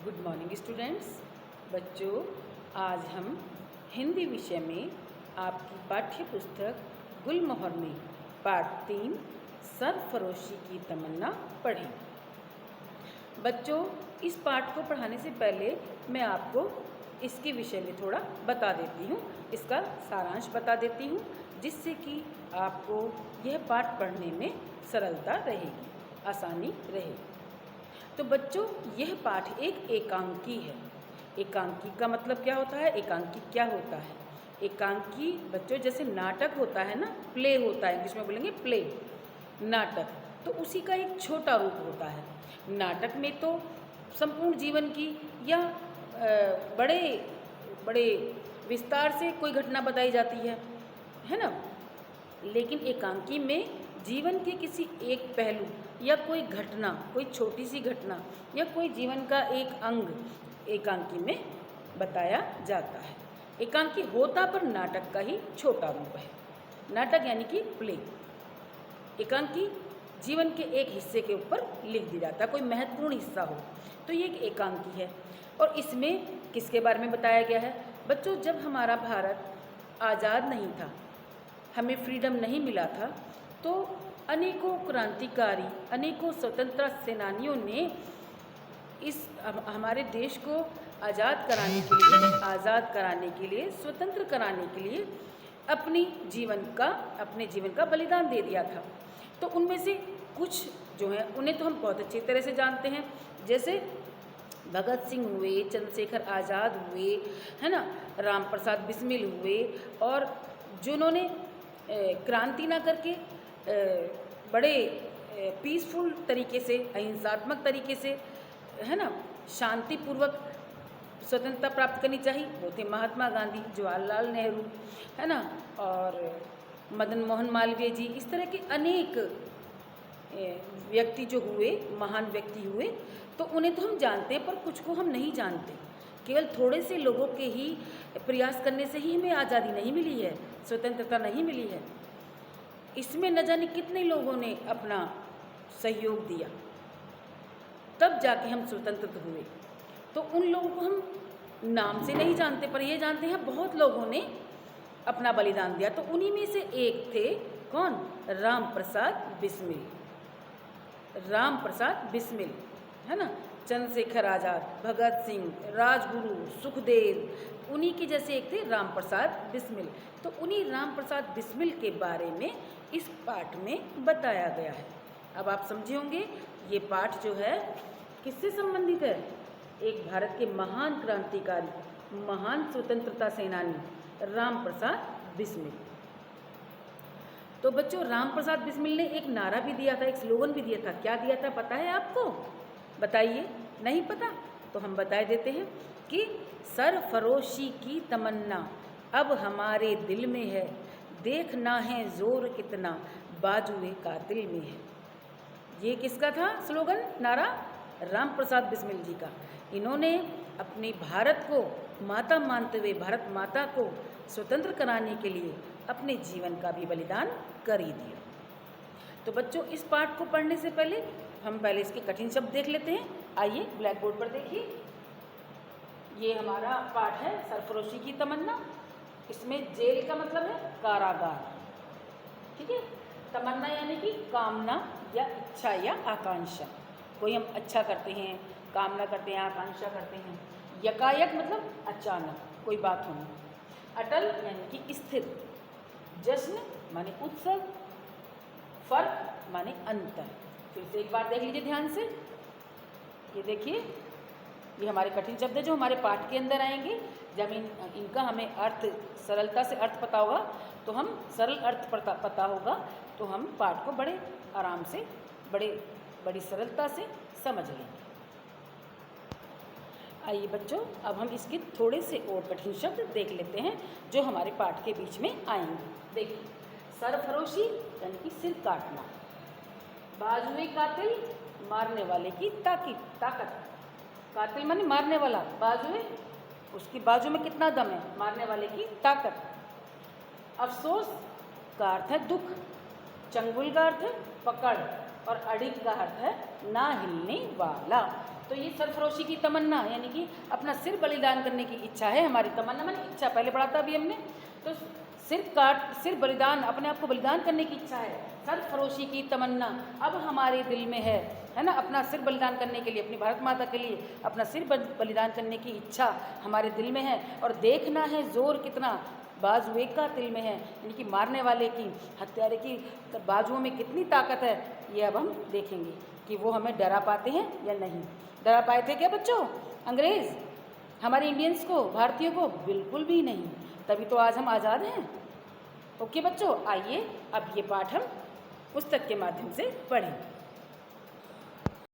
Good morning students. बच्चों, आज हम हिंदी विषय में आपकी पाठ्य पुस्तक गुलमोहर में पाठ 3 सरफरोशी की तमन्ना पढ़ें। बच्चों, इस पाठ को पढ़ाने से पहले मैं आपको इसके विषय में थोड़ा बता देती हूँ, इसका सारांश बता देती हूँ, जिससे कि आपको यह पाठ पढ़ने में सरलता रहेगी, आसानी रहेगी। तो बच्चों, यह पाठ एक एकांकी है। एकांकी का मतलब क्या होता है? एकांकी क्या होता है? एकांकी बच्चों जैसे नाटक होता है ना, प्ले होता है, इंग्लिश में बोलेंगे प्ले, नाटक, तो उसी का एक छोटा रूप होता है। नाटक में तो संपूर्ण जीवन की या बड़े बड़े विस्तार से कोई घटना बताई जाती है ना। लेकिन एकांकी में जीवन के किसी एक पहलू या कोई घटना, कोई छोटी सी घटना या कोई जीवन का एक अंग एकांकी में बताया जाता है। एकांकी होता पर नाटक का ही छोटा रूप है। नाटक यानी कि प्ले। एकांकी जीवन के एक हिस्से के ऊपर लिख दिया जाता है, कोई महत्वपूर्ण हिस्सा हो तो ये एक एकांकी है। और इसमें किसके बारे में बताया गया है? बच्चों, जब हमारा भारत आज़ाद नहीं था, हमें फ्रीडम नहीं मिला था, तो अनेकों क्रांतिकारी, अनेकों स्वतंत्रता सेनानियों ने इस हमारे देश को आज़ाद कराने के लिए, स्वतंत्र कराने के लिए अपने जीवन का बलिदान दे दिया था। तो उनमें से कुछ जो हैं उन्हें तो हम बहुत अच्छी तरह से जानते हैं, जैसे भगत सिंह हुए, चंद्रशेखर आज़ाद हुए, है ना, राम प्रसाद बिस्मिल हुए, और जिन्होंने क्रांति ना करके बड़े पीसफुल तरीके से, अहिंसात्मक तरीके से, है ना, शांतिपूर्वक स्वतंत्रता प्राप्त करनी चाहिए, वो थे महात्मा गांधी, जवाहरलाल नेहरू, है ना, और मदन मोहन मालवीय जी। इस तरह के अनेक व्यक्ति जो हुए, महान व्यक्ति हुए, तो उन्हें तो हम जानते हैं, पर कुछ को हम नहीं जानते। केवल थोड़े से लोगों के ही प्रयास करने से ही हमें आज़ादी नहीं मिली है, स्वतंत्रता नहीं मिली है। इसमें न जाने कितने लोगों ने अपना सहयोग दिया, तब जाके हम स्वतंत्र हुए। तो उन लोगों को हम नाम से नहीं जानते, पर ये जानते हैं बहुत लोगों ने अपना बलिदान दिया। तो उन्हीं में से एक थे कौन? राम प्रसाद बिस्मिल। राम प्रसाद बिस्मिल, है ना, चंद्रशेखर आज़ाद, भगत सिंह, राजगुरु, सुखदेव, उन्हीं के जैसे एक थे राम प्रसाद बिस्मिल। तो उन्हीं राम प्रसाद बिस्मिल के बारे में इस पाठ में बताया गया है। अब आप समझे होंगे ये पाठ जो है किससे संबंधित है? एक भारत के महान क्रांतिकारी, महान स्वतंत्रता सेनानी राम प्रसाद बिस्मिल। तो बच्चों, राम प्रसाद बिस्मिल ने एक नारा भी दिया था, एक स्लोगन भी दिया था। क्या दिया था पता है आपको? बताइए। नहीं पता तो हम बता देते हैं कि सरफरोशी की तमन्ना अब हमारे दिल में है, देखना है जोर कितना बाजुए कातिल में है। ये किसका था स्लोगन, नारा? राम प्रसाद बिस्मिल जी का। इन्होंने अपने भारत को माता मानते हुए, भारत माता को स्वतंत्र कराने के लिए अपने जीवन का भी बलिदान कर ही दिया। तो बच्चों, इस पाठ को पढ़ने से पहले हम पहले इसके कठिन शब्द देख लेते हैं। आइए ब्लैक बोर्ड पर देखिए। ये हमारा पाठ है सरफरोशी की तमन्ना। इसमें जेल का मतलब है कारागार, ठीक है। तमन्ना यानी कि कामना या इच्छा या आकांक्षा। कोई हम अच्छा करते हैं, कामना करते हैं, आकांक्षा करते हैं। यकायक मतलब अचानक कोई बात होनी। अटल यानी कि स्थिर। जश्न माने उत्सव। फर्क माने अंतर। फिर से एक बार देख लीजिए ध्यान से। ये देखिए, ये हमारे कठिन शब्द है जो हमारे पाठ के अंदर आएंगे। जब इनका हमें अर्थ, सरलता से अर्थ पता होगा, तो हम सरल अर्थ पता होगा, तो हम पाठ को बड़े आराम से, बड़ी सरलता से समझ लेंगे। आइए बच्चों, अब हम इसके थोड़े से और कठिन शब्द देख लेते हैं जो हमारे पाठ के बीच में आएंगे। देखिए, सरफरोशी यानी कि सिर काटना। बाजुए कातिल, मारने वाले की ताकत। कातिल माने मारने वाला, बाजुए उसकी बाजू में कितना दम है, मारने वाले की ताकत। अफसोस का अर्थ है दुख। चंगुल का अर्थ है पकड़, और अड़िग का अर्थ है ना हिलने वाला। तो ये सरफरोशी की तमन्ना, यानी कि अपना सिर बलिदान करने की इच्छा है हमारी। तमन्ना माने इच्छा, पहले पढ़ा था अभी हमने। तो सिर बलिदान, अपने आप को बलिदान करने की इच्छा है, सरफरोशी की तमन्ना अब हमारे दिल में है ना। अपना सिर बलिदान करने के लिए, अपनी भारत माता के लिए अपना सिर बलिदान करने की इच्छा हमारे दिल में है। और देखना है जोर कितना बाजुए का दिल में है, यानी कि मारने वाले की, हत्यारे की बाजुओं में कितनी ताकत है, ये अब हम देखेंगे कि वो हमें डरा पाते हैं या नहीं। डरा पाए थे क्या बच्चों अंग्रेज़ हमारे इंडियंस को, भारतीयों को? बिल्कुल भी नहीं, तभी तो आज हम आज़ाद हैं। ओके बच्चों, आइए अब ये पाठ हम पुस्तक के माध्यम से पढ़ें।